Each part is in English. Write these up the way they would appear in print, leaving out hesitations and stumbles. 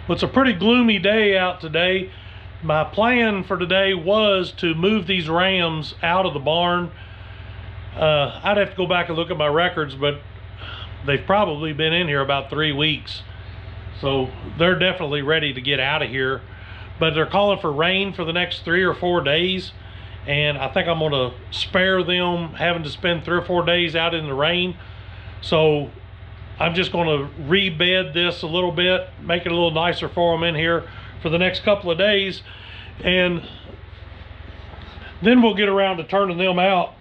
Well, it's a pretty gloomy day out today. My plan for today was to move these rams out of the barn. I'd have to go back and look at my records, but they've probably been in here about 3 weeks. So they're definitely ready to get out of here. But they're calling for rain for the next 3 or 4 days. And I think I'm gonna spare them having to spend 3 or 4 days out in the rain. So I'm just gonna rebed this a little bit, make it a little nicer for them in here for the next couple of days. And then we'll get around to turning them out.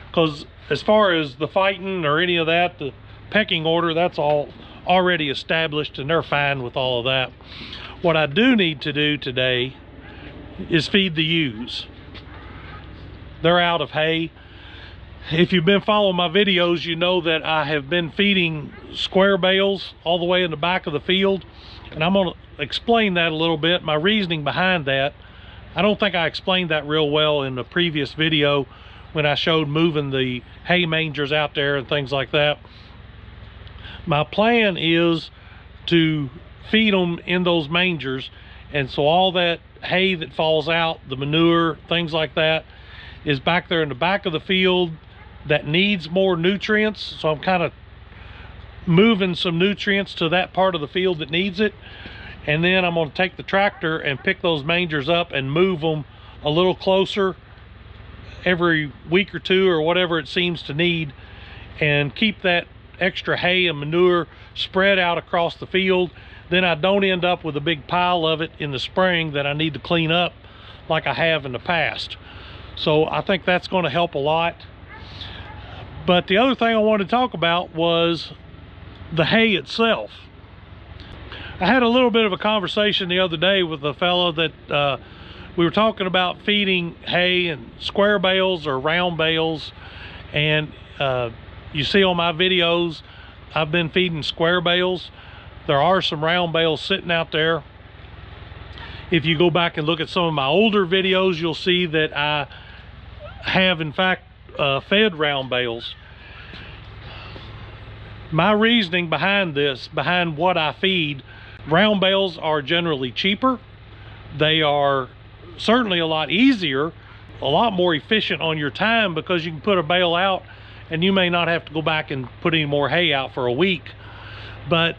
Because as far as the fighting or any of that, the pecking order, that's all already established and they're fine with all of that. What I do need to do today is feed the ewes. They're out of hay. If you've been following my videos, you know that I have been feeding square bales all the way in the back of the field. And I'm gonna explain that a little bit, my reasoning behind that. I don't think I explained that real well in the previous video when I showed moving the hay mangers out there and things like that. My plan is to feed them in those mangers, and so all that hay that falls out, the manure, things like that, is back there in the back of the field that needs more nutrients. So I'm kind of moving some nutrients to that part of the field that needs it, and then I'm going to take the tractor and pick those mangers up and move them a little closer every week or two or whatever it seems to need, and keep that extra hay and manure spread out across the field. Then I don't end up with a big pile of it in the spring that I need to clean up like I have in the past. So I think that's going to help a lot. But the other thing I wanted to talk about was the hay itself. I had a little bit of a conversation the other day with a fellow that we were talking about feeding hay in square bales or round bales, and you see on my videos I've been feeding square bales. There are some round bales sitting out there. If you go back and look at some of my older videos, you'll see that I have in fact fed round bales. My reasoning behind this, behind what I feed, round bales are generally cheaper. They are certainly a lot easier, a lot more efficient on your time, because you can put a bale out and you may not have to go back and put any more hay out for a week. But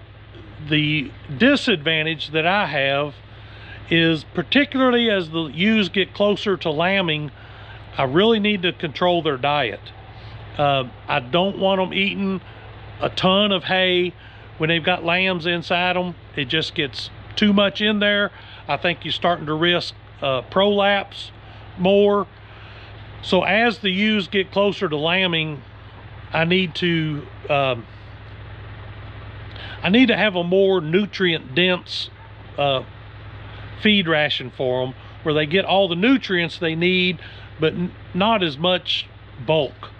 the disadvantage that I have is, particularly as the ewes get closer to lambing, I really need to control their diet. I don't want them eating a ton of hay when they've got lambs inside them. It just gets too much in there. I think you're starting to risk prolapse more. So as the ewes get closer to lambing, I need to have a more nutrient dense feed ration for them, where they get all the nutrients they need but not as much bulk.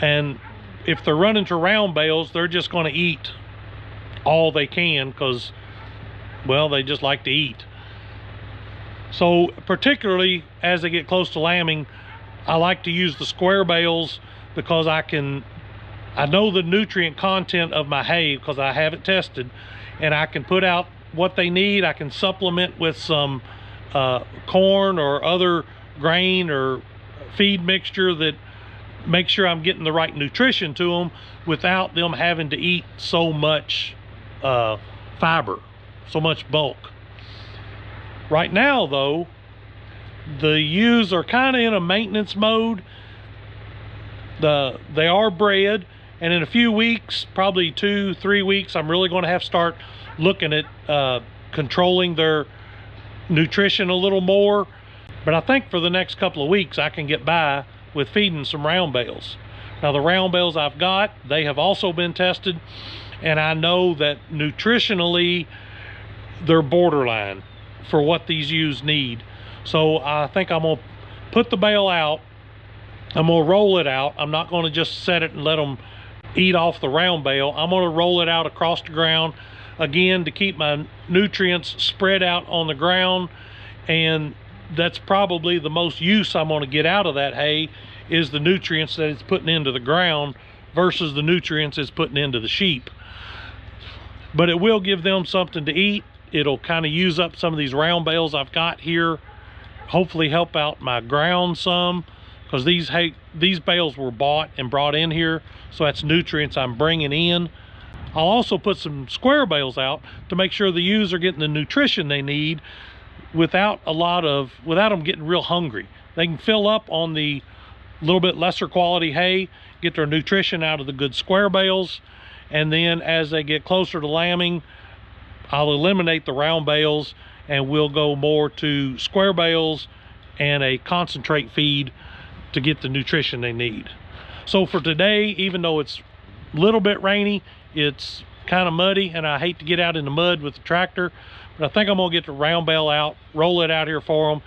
And if they're running to round bales, they're just going to eat all they can because, well, they just like to eat. So particularly as they get close to lambing, I like to use the square bales, because I know the nutrient content of my hay because I have it tested, and I can put out what they need. I can supplement with some corn or other grain or feed mixture that makes sure I'm getting the right nutrition to them without them having to eat so much fiber, so much bulk. Right now though, the ewes are kind of in a maintenance mode. They are bred, and in a few weeks, probably 2-3 weeks, I'm really going to have to start looking at controlling their nutrition a little more. But I think for the next couple of weeks I can get by with feeding some round bales. Now the round bales I've got, they have also been tested, and I know that nutritionally they're borderline for what these ewes need. So I think I'm gonna put the bale out, I'm gonna roll it out. I'm not gonna just set it and let them eat off the round bale. I'm gonna roll it out across the ground, again, to keep my nutrients spread out on the ground. And that's probably the most use I'm going to get out of that hay, is the nutrients that it's putting into the ground versus the nutrients it's putting into the sheep. But it will give them something to eat, it'll kind of use up some of these round bales I've got here, hopefully help out my ground some, because these bales were bought and brought in here, so that's nutrients I'm bringing in. I'll also put some square bales out to make sure the ewes are getting the nutrition they need without them getting real hungry. They can fill up on the little bit lesser quality hay, get their nutrition out of the good square bales, and then as they get closer to lambing, I'll eliminate the round bales and we'll go more to square bales and a concentrate feed to get the nutrition they need. So for today, even though it's a little bit rainy, it's kind of muddy, and I hate to get out in the mud with the tractor, but I think I'm gonna get the round bale out, roll it out here for them,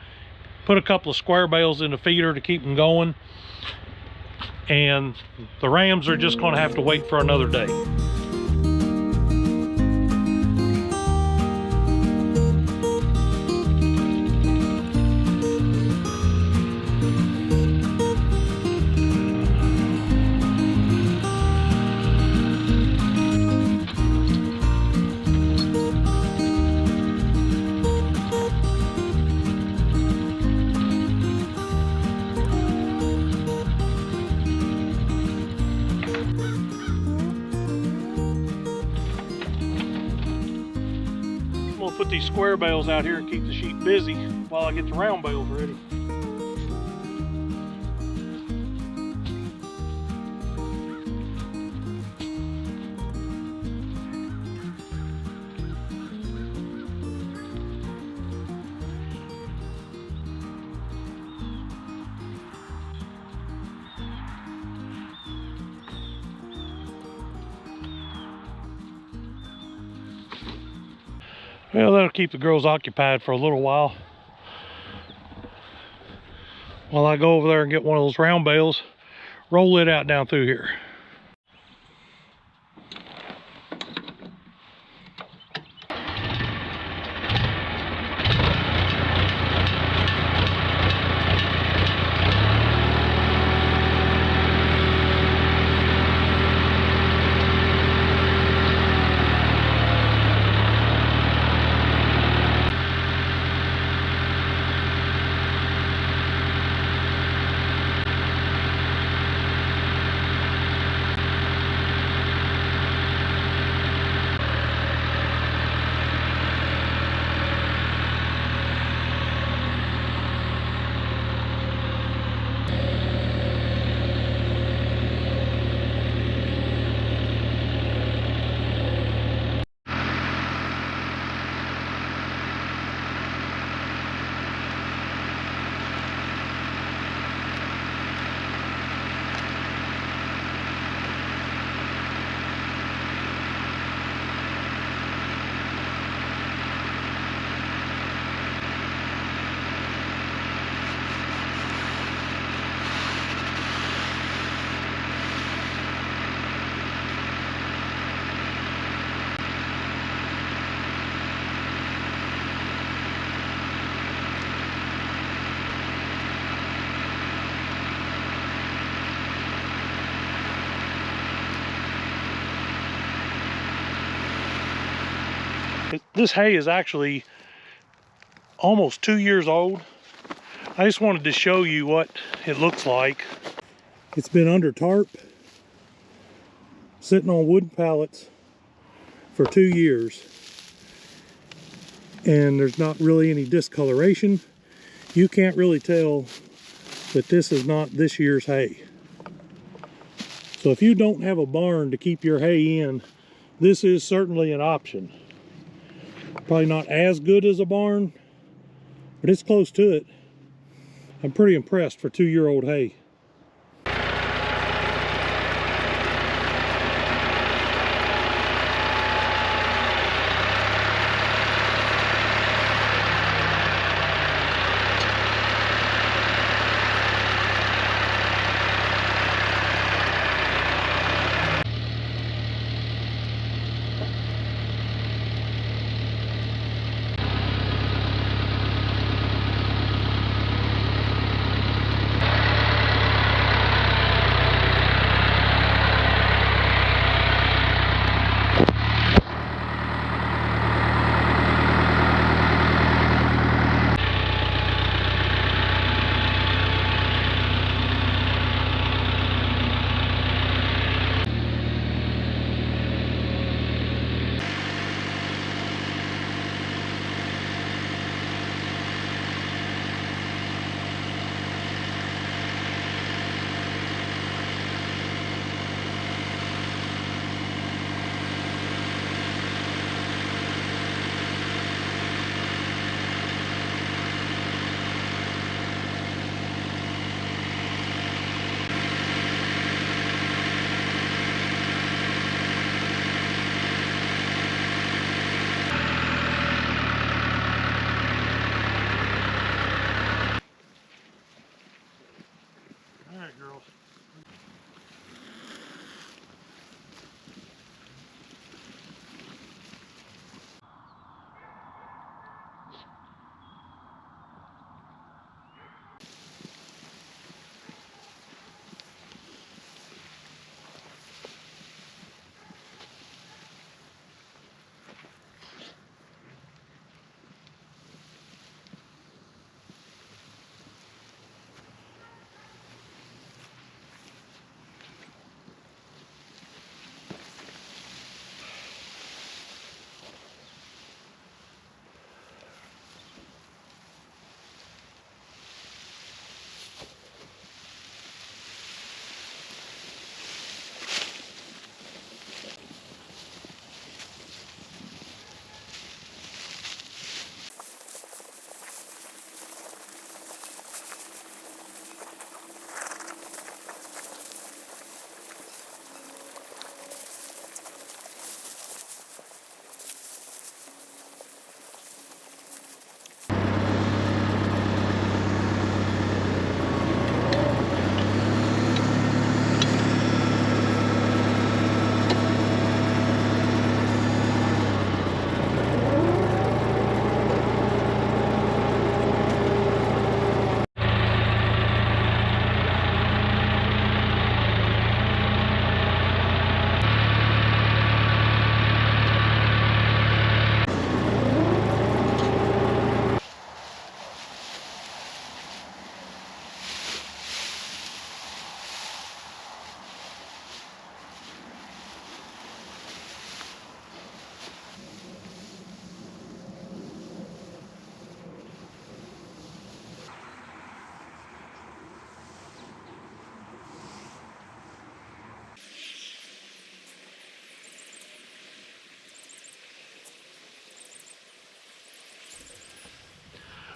put a couple of square bales in the feeder to keep them going, and the rams are just gonna have to wait for another day. I'm gonna put these square bales out here and keep the sheep busy while I get the round bales ready. Well, that'll keep the girls occupied for a little while I go over there and get one of those round bales, roll it out down through here. This hay is actually almost 2 years old. I just wanted to show you what it looks like. It's been under tarp, sitting on wooden pallets for 2 years. And there's not really any discoloration. You can't really tell that this is not this year's hay. So if you don't have a barn to keep your hay in, this is certainly an option. Probably not as good as a barn, but it's close to it. I'm pretty impressed for 2-year-old hay.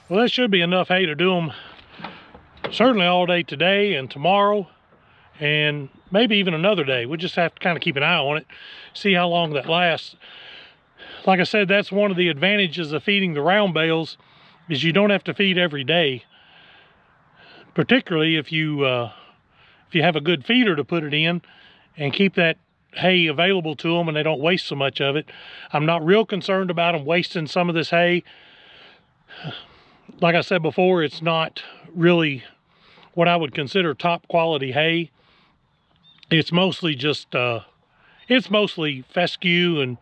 Well, that should be enough hay to do them certainly all day today and tomorrow, and maybe even another day. We'll just have to kind of keep an eye on it, see how long that lasts. Like I said, that's one of the advantages of feeding the round bales, is you don't have to feed every day, particularly if you have a good feeder to put it in and keep that hay available to them and they don't waste so much of it. I'm not real concerned about them wasting some of this hay. Like I said before, it's not really what I would consider top quality hay. It's mostly just it's mostly fescue and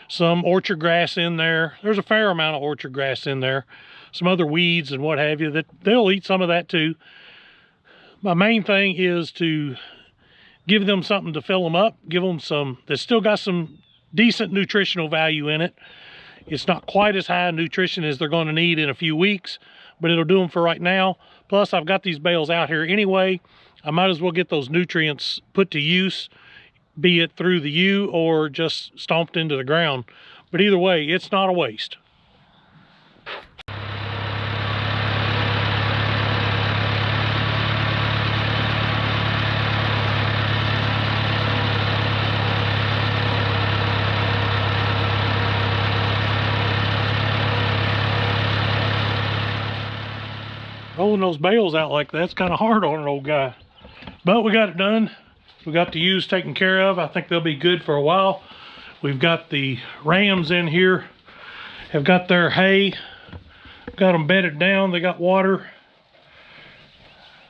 some orchard grass in there. There's a fair amount of orchard grass in there, some other weeds and what have you, that they'll eat some of that too. My main thing is to give them something to fill them up, give them some that's still got some decent nutritional value in it. It's not quite as high nutrition as they're going to need in a few weeks, but it'll do them for right now. Plus, I've got these bales out here anyway. I might as well get those nutrients put to use, be it through the ewe or just stomped into the ground. But either way, it's not a waste. Rolling those bales out like that's kind of hard on an old guy. But we got it done. We got the ewes taken care of. I think they'll be good for a while. We've got the rams in here, have got their hay, got them bedded down, they got water.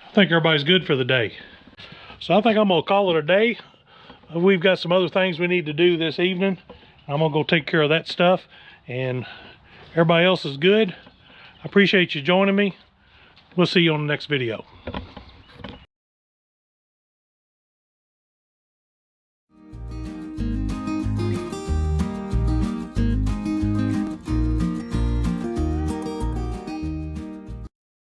I think everybody's good for the day. So I think I'm gonna call it a day. We've got some other things we need to do this evening. I'm gonna go take care of that stuff, and everybody else is good. I appreciate you joining me. We'll see you on the next video.